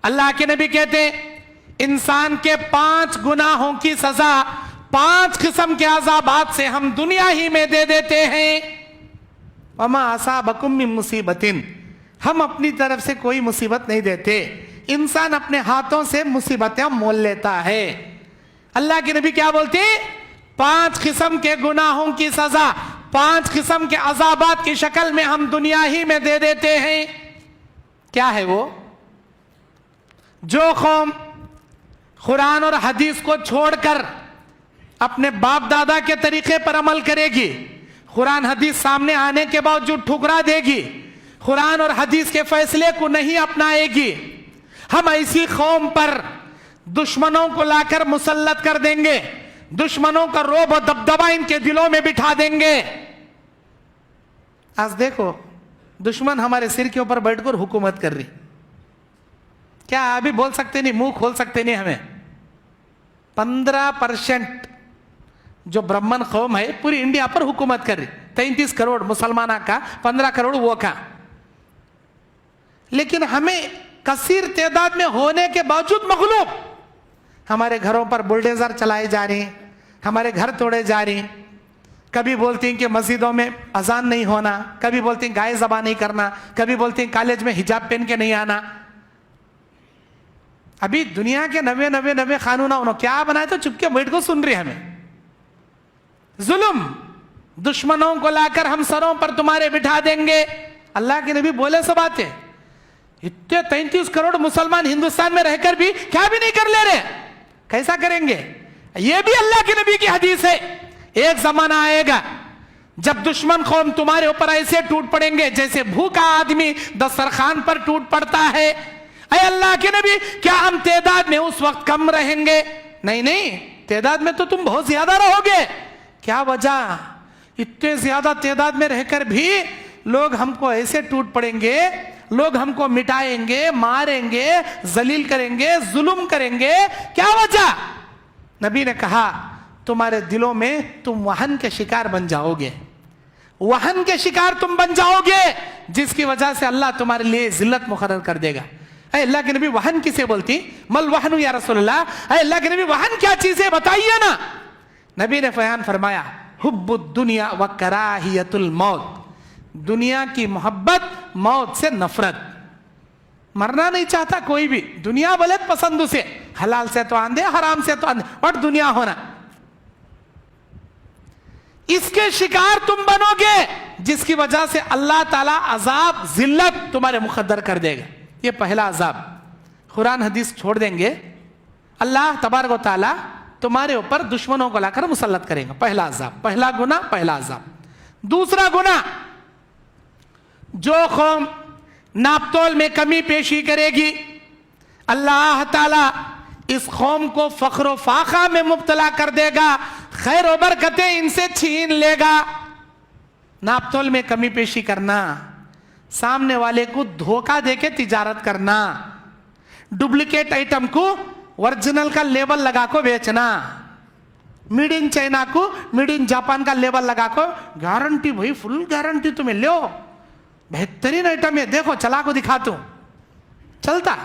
अल्लाह के नबी कहते इंसान के 5 गुनाहों की सजा 5 किस्म के अज़ाबात से हम दुनिया ही में दे देते हैं। वमा असाबकुम मिन मुसीबतिन, हम अपनी तरफ से कोई मुसीबत नहीं देते, इंसान अपने हाथों से मुसीबतें मोल लेता है। अल्लाह के नबी क्या बोलते? 5 किस्म के गुनाहों की सजा 5 किस्म के अज़ाबात की शक्ल में हम दुनिया ही में दे देते हैं। क्या है वो? जो कौम कुरान और हदीस को छोड़कर अपने बाप दादा के तरीके पर अमल करेगी, कुरान हदीस सामने आने के बावजूद ठुकरा देगी, कुरान और हदीस के फैसले को नहीं अपनाएगी, हम ऐसी कौम पर दुश्मनों को लाकर मुसल्लत कर देंगे, दुश्मनों का रोब और दबदबा इनके दिलों में बिठा देंगे। आज देखो दुश्मन हमारे सिर के ऊपर बैठकर हुकूमत कर रही, क्या अभी बोल सकते नहीं, मुंह खोल सकते नहीं हमें। 15% जो ब्राह्मण कौम है पूरी इंडिया पर हुकूमत कर रही, 33 करोड़ मुसलमाना का, 15 करोड़ वो का। लेकिन हमें कसीर तादाद में होने के बावजूद मगलूब, हमारे घरों पर बुलडोजर चलाए जा रहे हैं, हमारे घर तोड़े जा रहे हैं। कभी बोलती हैं कि मस्जिदों में अजान नहीं होना, कभी बोलती हैं गाय ज़बा नहीं करना, कभी बोलती हैं कॉलेज में हिजाब पहन के नहीं आना। अभी दुनिया के नवे कानून उन्होंने क्या बनाए तो चुपके बैठ को सुन रही हमें। जुल्म दुश्मनों को लाकर हम सरों पर तुम्हारे बिठा देंगे। अल्लाह के नबी बोले सो बात है। इतने 33 करोड़ मुसलमान हिंदुस्तान में रहकर भी क्या भी नहीं कर ले रहे, कैसा करेंगे? यह भी अल्लाह के नबी की हदीस है। एक जमाना आएगा जब दुश्मन कौम तुम्हारे ऊपर ऐसे टूट पड़ेंगे जैसे भूखा आदमी दस्तरखान पर टूट पड़ता है। अरे अल्लाह के नबी, क्या हम तादाद में उस वक्त कम रहेंगे? नहीं नहीं, तादाद में तो तुम बहुत ज्यादा रहोगे। क्या वजह? इतने ज्यादा तादाद में रहकर भी लोग हमको ऐसे टूट पड़ेंगे, लोग हमको मिटाएंगे, मारेंगे, जलील करेंगे, जुल्म करेंगे। क्या वजह? नबी ने कहा तुम्हारे दिलों में तुम वहन के शिकार बन जाओगे, वहन के शिकार तुम बन जाओगे, जिसकी वजह से अल्लाह तुम्हारे लिए जिल्लत मुकर्रर कर देगा। अल्लाह के नबी वहन किसे बोलती? मल वहनु या रसूलल्लाह, अल्लाह के नबी वहन क्या चीज है बताइए ना। नबी ने बयान फरमाया हुब्बुद दुनिया व कराहियतुल मौत, दुनिया की मोहब्बत, मौत से नफरत। मरना नहीं चाहता कोई भी, दुनिया भले पसंद उसे, हलाल से तो आंधे, हराम से तो आंधे, और दुनिया होना, इसके शिकार तुम बनोगे, जिसकी वजह से अल्लाह ताला अजाब जिल्लत तुम्हारे मुकद्दर कर देगा। ये पहला अजाब। कुरान हदीस छोड़ देंगे, अल्लाह तबारक व तआला तुम्हारे ऊपर दुश्मनों को लाकर मुसल्लत करेगा। पहला अजाब, पहला गुना, पहला अजाब। दूसरा गुना, जो कौम नापतोल में कमी पेशी करेगी, अल्लाह ताला इस कौम को फख्र फाखा में मुब्तला कर देगा, खैर और बरकतें इनसे छीन लेगा। नापतोल में कमी पेशी करना, सामने वाले को धोखा देके तिजारत करना, डुप्लीकेट आइटम को ओरिजिनल का लेबल लगा को बेचना, मेड इन चाइना को मेड इन जापान का लेबल लगा को गारंटी, भाई फुल गारंटी तुम्हें लो, बेहतरीन आइटम है, देखो चला को दिखा तू, चलता,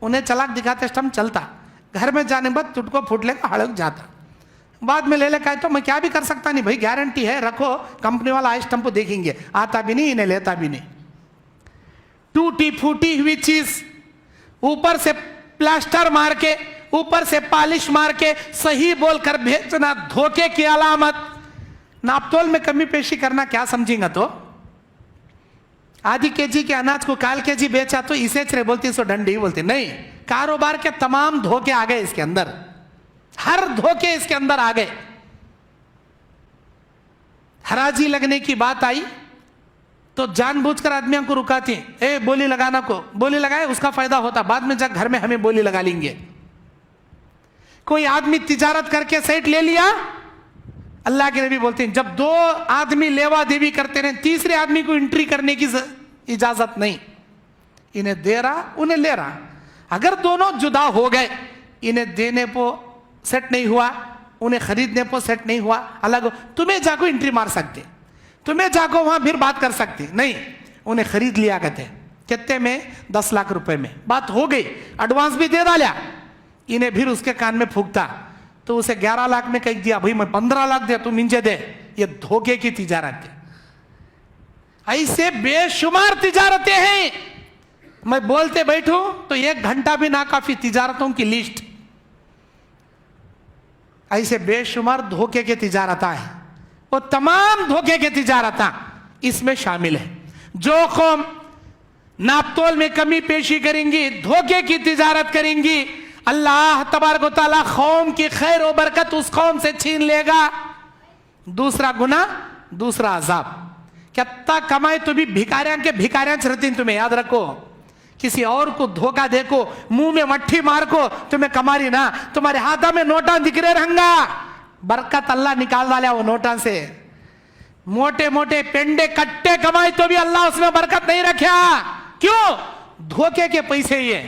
उन्हें चलाक दिखाते स्टम चलता, घर में जाने बाद तुटको फूट लेगा, हड़क जाता, बाद में ले ले कहे तो मैं क्या भी कर सकता नहीं, भाई गारंटी है रखो, कंपनी वाला आई स्टम्प देखेंगे, आता भी नहीं, इन्हें लेता भी नहीं। टूटी फूटी हुई चीज ऊपर से प्लास्टर मार के, ऊपर से पॉलिश मार के सही बोलकर भेजना धोखे की अलामत। नापतोल में कमी पेशी करना क्या समझेगा? तो आधी केजी के अनाज को काल केजी बेचा तो इसे चरे बोलती, सो डंडी बोलती नहीं। कारोबार के तमाम धोखे आ गए इसके अंदर, हर धोखे इसके अंदर आ गए। हराजी लगने की बात आई तो जानबूझकर आदमियों को रुकाती, ए बोली लगाना को, बोली लगाए उसका फायदा होता, बाद में जब घर में हमें बोली लगा लेंगे। कोई आदमी तिजारत करके सेट ले लिया, अल्लाह के नबी बोलते हैं जब 2 आदमी लेवा देवी करते रहे, तीसरे आदमी को एंट्री करने की इजाजत नहीं। इन्हें दे रहा, उन्हें ले रहा, अगर दोनों जुदा हो गए, इन्हें देने को सेट नहीं हुआ, उन्हें खरीदने को सेट नहीं हुआ, अलग, तुम्हें जाको एंट्री मार सकते, तुम्हें जाको वहां फिर बात कर सकते नहीं, उन्हें खरीद लिया कहते, कितने में? 10 लाख रुपए में। बात हो गई, एडवांस भी दे डाला। इन्हें फिर उसके कान में फूकता तो उसे 11 लाख में कह दिया, भाई मैं 15 लाख दे, तू नीचे दे। ये धोखे की तिजारत है। ऐसे बेशुमार तिजारतें हैं, मैं बोलते बैठूं तो 1 घंटा भी ना काफी तिजारतों की लिस्ट। ऐसे बेशुमार धोखे के तिजारता है, वो तमाम धोखे के तिजारता इसमें शामिल है। जो कौम नापतोल में कमी पेशी करेंगी, धोखे की तिजारत करेंगी, अल्लाह तबारक व तआला कौम की खैर और बरकत उस कौम से छीन लेगा। दूसरा गुना, दूसरा अजाब। कितना कमाए तो भी भिखारियां के भिखारियां रहती, तुम्हें याद रखो। किसी और को धोखा देखो, मुंह में मट्ठी मार को, तुम्हें कमारी ना, तुम्हारे हाथा में नोटा दिख रहे रहंगा, बरकत अल्लाह निकाल डाला वो नोटा से। मोटे मोटे पेंडे कट्टे कमाए तो भी अल्लाह उसमें बरकत नहीं रखा। क्यों? धोखे के पैसे ये